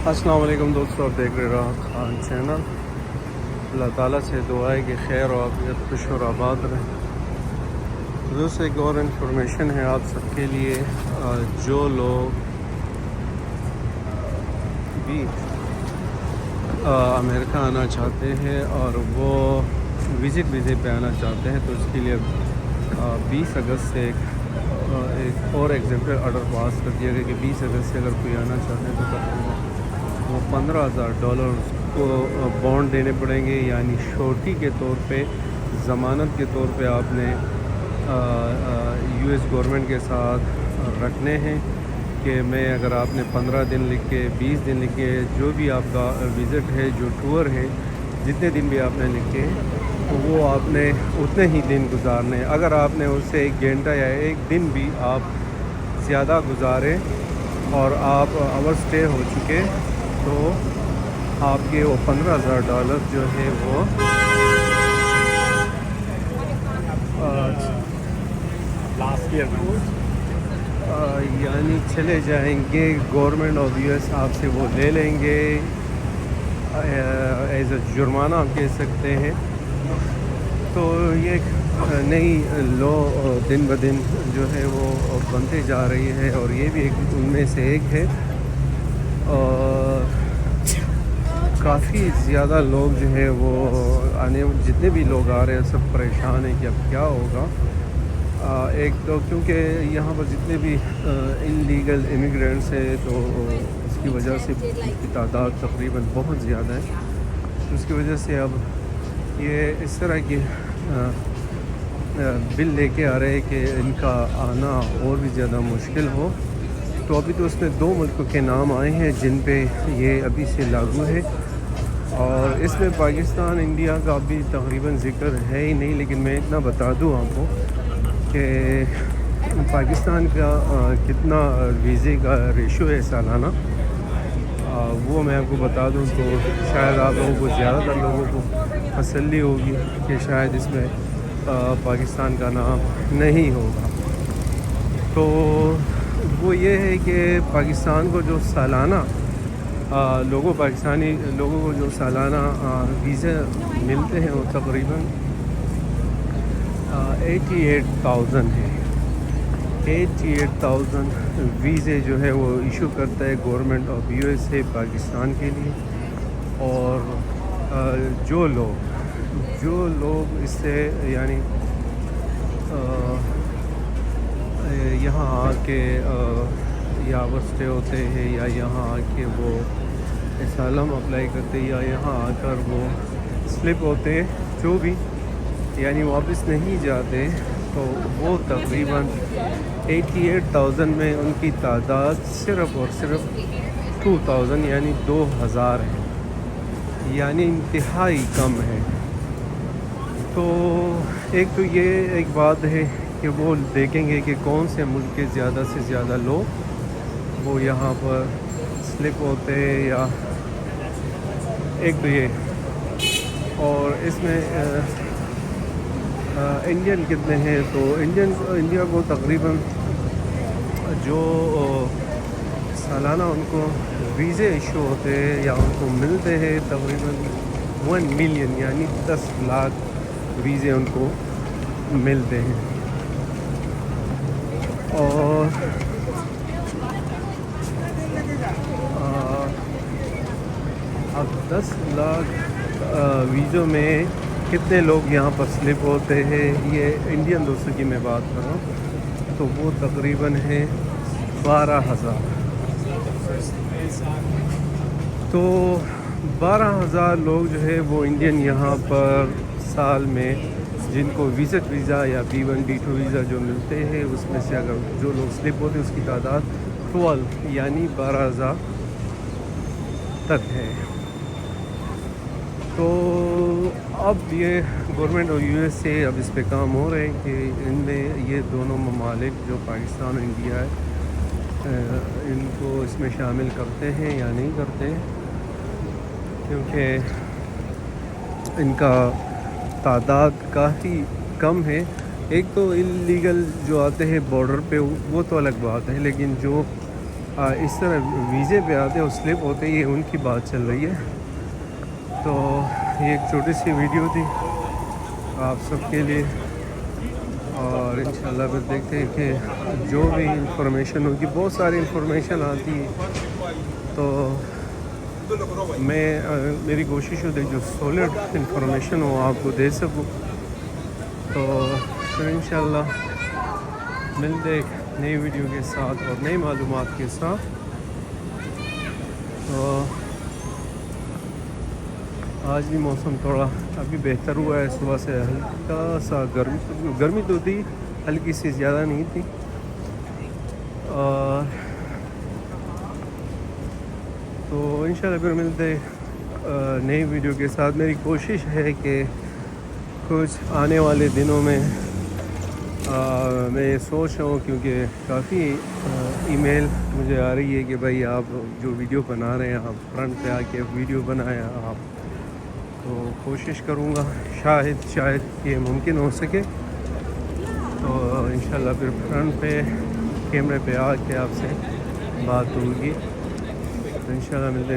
السلام علیکم دوستوں، آپ دیکھ رہے راحت خان چینل۔ اللہ تعالیٰ سے دعا ہے کہ خیر و عافیت، خوش اور آباد رہیں۔ دوستوں، ایک اور انفارمیشن ہے آپ سب کے لیے، جو لوگ بھی امریکہ آنا چاہتے ہیں اور وہ وزٹ ویزے پہ آنا چاہتے ہیں، تو اس کے لیے 20 اگست سے ایک اور ایگزیکٹو آرڈر پاس کر دیا گیا کہ 20 اگست سے اگر کوئی آنا چاہتے ہیں تو وہ $15,000 کو بانڈ دینے پڑیں گے، یعنی شورٹی کے طور پہ، ضمانت کے طور پہ آپ نے US گورنمنٹ کے ساتھ رکھنے ہیں کہ میں اگر آپ نے 15 دن لکھے، 20 دن لکھے، جو بھی آپ کا وزٹ ہے، جو ٹور ہے، جتنے دن بھی آپ نے لکھے تو وہ آپ نے اتنے ہی دن گزارنے۔ اگر آپ نے اس سے 1 گھنٹہ یا 1 دن بھی آپ زیادہ گزارے اور آپ اوور اسٹے ہو چکے تو آپ کے وہ $15,000 جو ہے وہ last year یعنی چلے جائیں گے۔ گورنمنٹ آف US آپ سے وہ لے لیں گے، ایز اے جرمانہ آپ کہہ سکتے ہیں۔ تو یہ ایک نئی لو دن بدن جو ہے وہ بنتے جا رہی ہے، اور یہ بھی ایک ان میں سے ایک ہے۔ کافی زیادہ لوگ جو ہے وہ جتنے بھی لوگ آ رہے ہیں سب پریشان ہیں کہ اب کیا ہوگا۔ ایک تو کیونکہ یہاں پر جتنے بھی انلیگل امیگرینٹس ہیں تو اس کی وجہ سے کی تعداد تقریباً بہت زیادہ ہے، اس کی وجہ سے اب یہ اس طرح کی بل لے کے آ رہے ہیں کہ ان کا آنا اور بھی زیادہ مشکل ہو۔ تو ابھی تو اس میں 2 ملکوں کے نام آئے ہیں جن پہ یہ ابھی سے لاگو ہے، اور اس میں پاکستان انڈیا کا بھی تقریباً ذکر ہے ہی نہیں، لیکن میں اتنا بتا دوں آپ کو کہ پاکستان کا کتنا ویزے کا ریشو ہے سالانہ، وہ میں آپ کو بتا دوں تو شاید آپ لوگوں کو، زیادہ تر لوگوں کو تسلی ہوگی کہ شاید اس میں پاکستان کا نام نہیں ہوگا۔ تو وہ یہ ہے کہ پاکستان کو جو سالانہ پاکستانی لوگوں کو جو سالانہ ویزے ملتے ہیں وہ تقریباً 88,000 ہے۔ 88,000 ویزے جو ہے وہ ایشو کرتا ہے گورنمنٹ آف USA پاکستان کے لیے، اور جو لوگ اس سے یعنی یہاں آ کے یا اوور اسٹے ہوتے ہیں، یا یہاں آ کے وہ اسائلم اپلائی کرتے، یا یہاں آ کر وہ سلپ ہوتے، جو بھی یعنی واپس نہیں جاتے، تو وہ تقریباً 88,000 میں ان کی تعداد صرف اور صرف 2,000 یعنی 2,000 ہے، یعنی انتہائی کم ہے۔ تو ایک تو یہ ایک بات ہے کہ وہ دیکھیں گے کہ کون سے ملک کے زیادہ سے زیادہ لوگ وہ یہاں پر سلپ ہوتے، یا ایک تو یہ، اور اس میں انڈین کتنے ہیں، تو انڈیا کو تقریباً جو سالانہ ان کو ویزے ایشو ہوتے ہیں یا ان کو ملتے ہیں تقریباً 1 ملین یعنی 10 لاکھ ویزے ان کو ملتے ہیں، اور اب 10 لاکھ ویزوں میں کتنے لوگ یہاں پر سلپ ہوتے ہیں، یہ انڈین دوستوں کی میں بات کر رہا ہوں، تو وہ تقریباً ہے 12,000۔ تو 12,000 لوگ جو ہے وہ انڈین یہاں پر سال میں جن کو وزٹ ویزا یا B1 B2 ویزا جو ملتے ہیں، اس میں سے اگر جو لوگ سلپ ہوتے ہیں اس کی تعداد 12 یعنی 12,000 تک ہے۔ تو اب یہ گورنمنٹ آف US سے اب اس پہ کام ہو رہے ہیں کہ ان میں یہ دونوں ممالک جو پاکستان اور انڈیا ہے ان کو اس میں شامل کرتے ہیں یا نہیں کرتے، کیونکہ ان کا تعداد کافی کم ہے۔ ایک تو انلیگل جو آتے ہیں بارڈر پہ وہ تو الگ بات ہے، لیکن جو اس طرح ویزے پہ آتے اور سلپ ہوتے، یہ ان کی بات چل رہی ہے. تو یہ ایک چھوٹی سی ویڈیو تھی آپ سب کے لیے، اور انشاءاللہ پھر دیکھتے ہیں کہ جو بھی انفارمیشن ہوگی، بہت ساری انفارمیشن آتی ہے، تو میں میری کوشش ہوتی ہے جو سولڈ انفارمیشن ہو آپ کو دے سکوں. تو پھر انشاءاللہ ملتے ایک نئی ویڈیو کے ساتھ اور نئی معلومات کے ساتھ. تو آج بھی موسم تھوڑا ابھی بہتر ہوا ہے، صبح سے ہلکا سا گرمی تو تھی، ہلکی سی، زیادہ نہیں تھی. اور تو انشاءاللہ پھر ملتے نئی ویڈیو کے ساتھ. میری کوشش ہے کہ کچھ آنے والے دنوں میں میں سوچ رہا ہوں، کیونکہ کافی ای میل مجھے آ رہی ہے کہ بھائی آپ جو ویڈیو بنا رہے ہیں آپ فرنٹ پہ آ کے ویڈیو بنائیں آپ. تو کوشش کروں گا، شاید یہ ممکن ہو سکے. تو انشاءاللہ پھر فرنٹ پہ کیمرے پہ آ کے آپ سے بات ہوگی. تو انشاءاللہ ملتے ہیں